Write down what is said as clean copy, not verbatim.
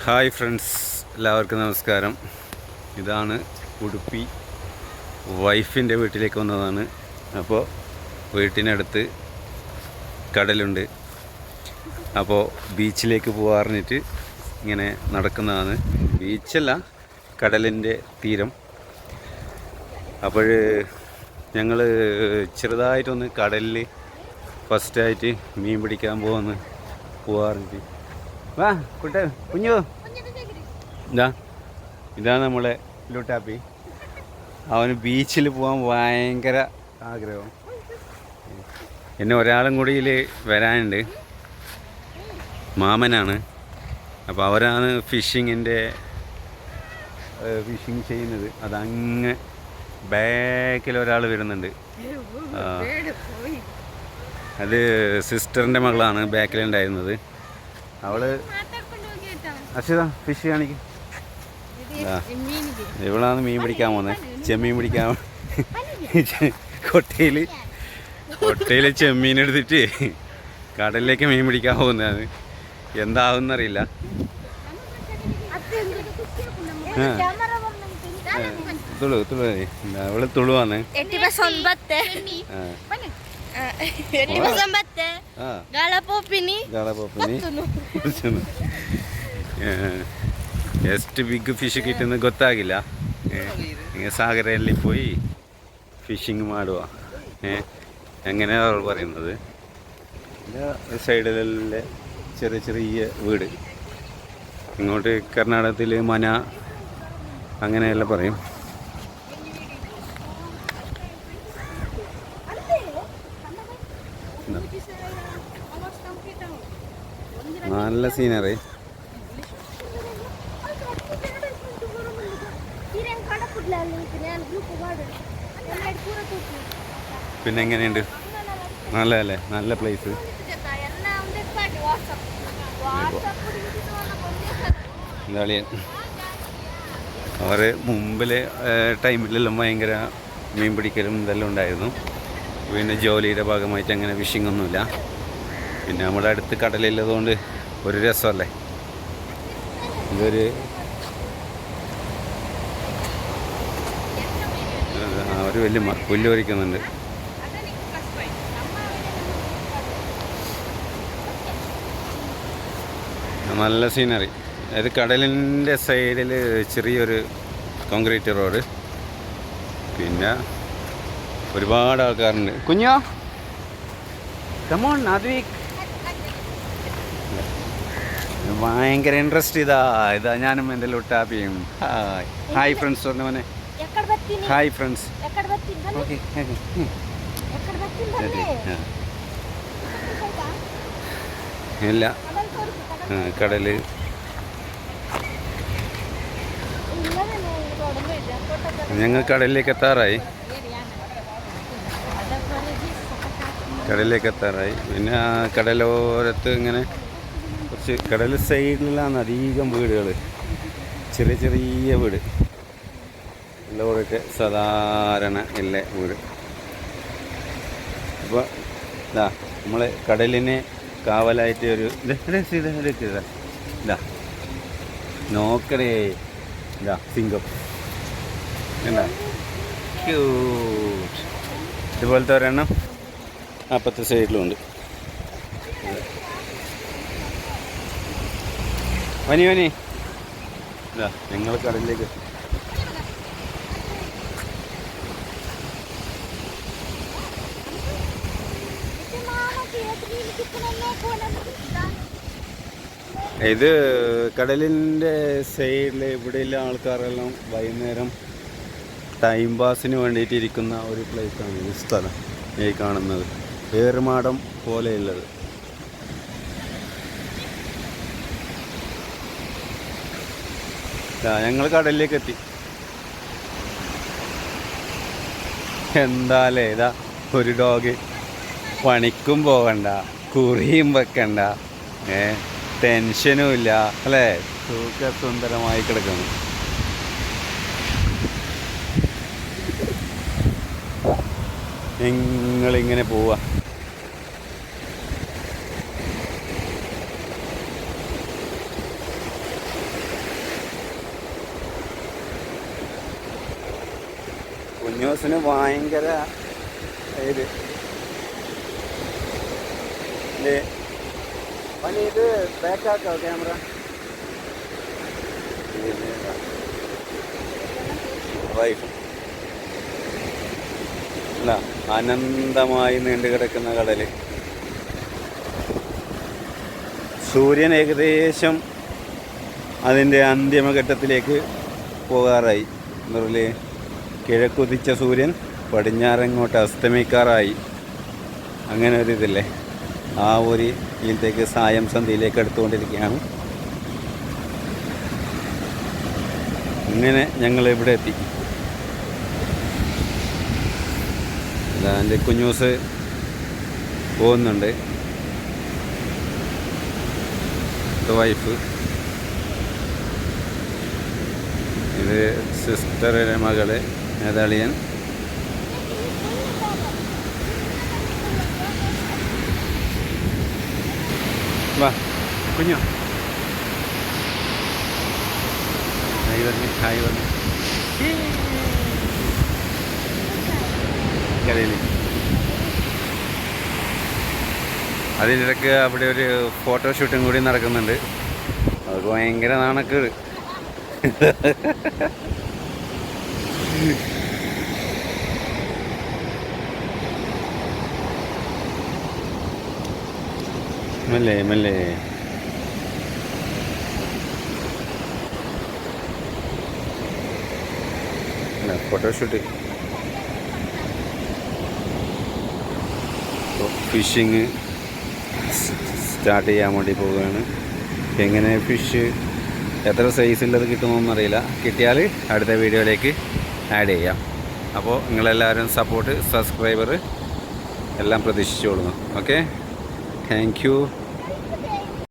Hi friends, എല്ലാവർക്കും നമസ്കാരം. ഇതാണ് ഉടുപ്പി. വൈഫിൻ്റെ വീട്ടിലേക്ക് വന്നതാണ്. അപ്പോൾ വീട്ടിനടുത്ത് കടലുണ്ട്. അപ്പോൾ ബീച്ചിലേക്ക് പോകാറിഞ്ഞിട്ട് ഇങ്ങനെ നടക്കുന്നതാണ്. ബീച്ചല്ല, കടലിൻ്റെ തീരം. അപ്പോൾ ഞങ്ങൾ ചെറുതായിട്ടൊന്ന് കടലിൽ ഫസ്റ്റായിട്ട് മീൻ പിടിക്കാൻ പോകാറുണ്ട്. വാ കുട്ട കുഞ്ഞു, ഇതാണ് നമ്മളെ ലുട്ടാപ്പി. അവന് ബീച്ചിൽ പോകാൻ ഭയങ്കര ആഗ്രഹം. എന്നെ ഒരാളും കൂടി വരാനുണ്ട്, മാമനാണ്. അപ്പോൾ അവരാണ് ഫിഷിങ് ചെയ്യുന്നത്. അതങ്ങ് ബാക്കിൽ ഒരാൾ വരുന്നുണ്ട്. അത് സിസ്റ്ററിൻ്റെ മകളാണ് ബാക്കിലുണ്ടായിരുന്നത്. അവള് അശ്വത ഫിഷ് കാണിക്കും. ഇവളാണ് മീൻ പിടിക്കാൻ പോകുന്നത്. ചെമ്മീൻ പിടിക്കാൻ കൊട്ടയിൽ ചെമ്മീൻ എടുത്തിട്ട് കടലിലേക്ക് മീൻ പിടിക്കാൻ പോകുന്നതാണ്. എന്താവുന്നറിയില്ല. അവള് തുളുവാണ്. ಎಷ್ಟು ಬಿಗ್ ಫಿಶ್ ಕಿಟ್ಟನ್ನು ಗೊತ್ತಾಗಿಲ್ಲ. ಈಗ സാഗരയിൽ പോയി ഫിഷിങ് ಮಾಡುವ അങ്ങനെയാണ് അവൾ പറയുന്നത്. സൈഡിലെ ചെറിയ ചെറിയ വീട്. ഇങ്ങോട്ട് കർണാടകത്തിൽ മന അങ്ങനെയെല്ലാം പറയും. നല്ല സീനറി. പിന്നെ എങ്ങനെയുണ്ട്? നല്ലതല്ലേ? നല്ല പ്ലേസ്. അവർ മുമ്പിലെ ടൈമിലെല്ലാം ഭയങ്കര മീൻ പിടിക്കലും ഇതെല്ലാം ഉണ്ടായിരുന്നു. പിന്നെ ജോലിയുടെ ഭാഗമായിട്ട് അങ്ങനെ ഫിഷിംഗ് ഒന്നുമില്ല. പിന്നെ നമ്മുടെ അടുത്ത് കടലില്ലതുകൊണ്ട് ഒരു രസമല്ലേ. ഇതൊരു വലിയ പുല്ല് പറിക്കുന്നുണ്ട്. നല്ല സീനറി. അതായത് കടലിൻ്റെ സൈഡിൽ ചെറിയൊരു കോൺക്രീറ്റ് റോഡ്. പിന്നെ ഒരുപാട് ആൾക്കാരുണ്ട്. കുഞ്ഞോ കമോൺ അദ്വീക്. ഭയങ്കര ഇൻട്രസ്റ്റ്. ഇതാ ഞാനും എൻ്റെ ലുട്ടാപ്പിയും. ഹായ് ഫ്രണ്ട്സ് പറഞ്ഞ. Hi friends. ഇല്ല, കടല് ഞങ്ങൾ കടലിലേക്ക് എത്താറായി. പിന്നെ ആ കടലോരത്ത് ഇങ്ങനെ കുറച്ച് കടൽ സൈഡിലാണ് അധികം വീടുകൾ. ചെറിയ ചെറിയ വീട് എല്ലാവരൊക്കെ സാധാരണ ഇല്ല വീട്. അപ്പോൾ നമ്മൾ കടലിനെ കാവലായിട്ട് ഒരു നോക്കണേ. സിംഗം എന്താ ക്യൂട്ട്. ഇതുപോലത്തെ ഒരെണ്ണം അപ്പുറത്തെ സൈഡിലുണ്ട്. വനി ഞങ്ങൾ കടലിലേക്ക്. ഇത് കടലിൻ്റെ സൈഡിൽ ഇവിടെയുള്ള ആൾക്കാരെല്ലാം വൈകുന്നേരം ടൈം പാസിന് വേണ്ടിയിട്ട് ഇരിക്കുന്ന ഒരു പ്ലേസാണ് ഈ സ്ഥലം. ഈ കാണുന്നത് ഏറുമാടം പോലെയുള്ളത്. ഞങ്ങൾ കടലിലേക്ക് എത്തി. എന്താലേ ഒരു ഡോഗ്. പണിക്കും പോകണ്ട, കുറിയും വെക്കണ്ട, ടെൻഷനും ഇല്ല അല്ലേ. സുന്ദരമായി കിടക്കുന്നു. നിങ്ങളിങ്ങനെ പോവാ. കുഞ്ഞോസിന് ഭയങ്കര ഇത് പണി. ഇത് ബാക്കാക്കോ ക്യാമറ. വൈഫ് അല്ല, അനന്തമായി നീണ്ടു കിടക്കുന്ന കടല്. സൂര്യൻ ഏകദേശം അതിൻ്റെ അന്തിമഘട്ടത്തിലേക്ക് പോകാറായി. എന്താ പറയുക, കിഴക്കുതിച്ച സൂര്യൻ പടിഞ്ഞാറങ്ങോട്ട് അസ്തമിക്കാറായി. അങ്ങനെ ഒരു ഇതില്ലേ, ആ ഒരു ഇതിലേക്ക് സായം സന്ധ്യയിലേക്ക് എടുത്തുകൊണ്ടിരിക്കുകയാണ്. അങ്ങനെ ഞങ്ങൾ ഇവിടെ എത്തി. എൻ്റെ കുഞ്ഞൂസ് പോകുന്നുണ്ട്. വൈഫ്, ഇത് സിസ്റ്ററുടെ മകള് നേതാളിയൻ. വാ കുഞ്ഞു, ഹായ് പറഞ്ഞു, ഹായ് പറഞ്ഞു. കരയിൽ അതിനിടയ്ക്ക് അവിടെ ഒരു ഫോട്ടോഷൂട്ടും കൂടി നടക്കുന്നുണ്ട്. അത് ഭയങ്കര നാണക്കേട്. മെല്ലെ മെല്ലെ. ഫോട്ടോഷൂട്ട്, ഫിഷിങ് സ്റ്റാർട്ട് ചെയ്യാൻ വേണ്ടി പോവുകയാണ്. എങ്ങനെ ഫിഷ് എത്ര സൈസുള്ളത് കിട്ടുമെന്നറിയില്ല. കിട്ടിയാൽ അടുത്ത വീഡിയോയിലേക്ക് ആഡ് ചെയ്യാം. അപ്പോൾ നിങ്ങളെല്ലാവരും സപ്പോർട്ട്, സബ്സ്ക്രൈബർ എല്ലാം പ്രതീക്ഷിച്ചോളുന്നു. Okay, thank you.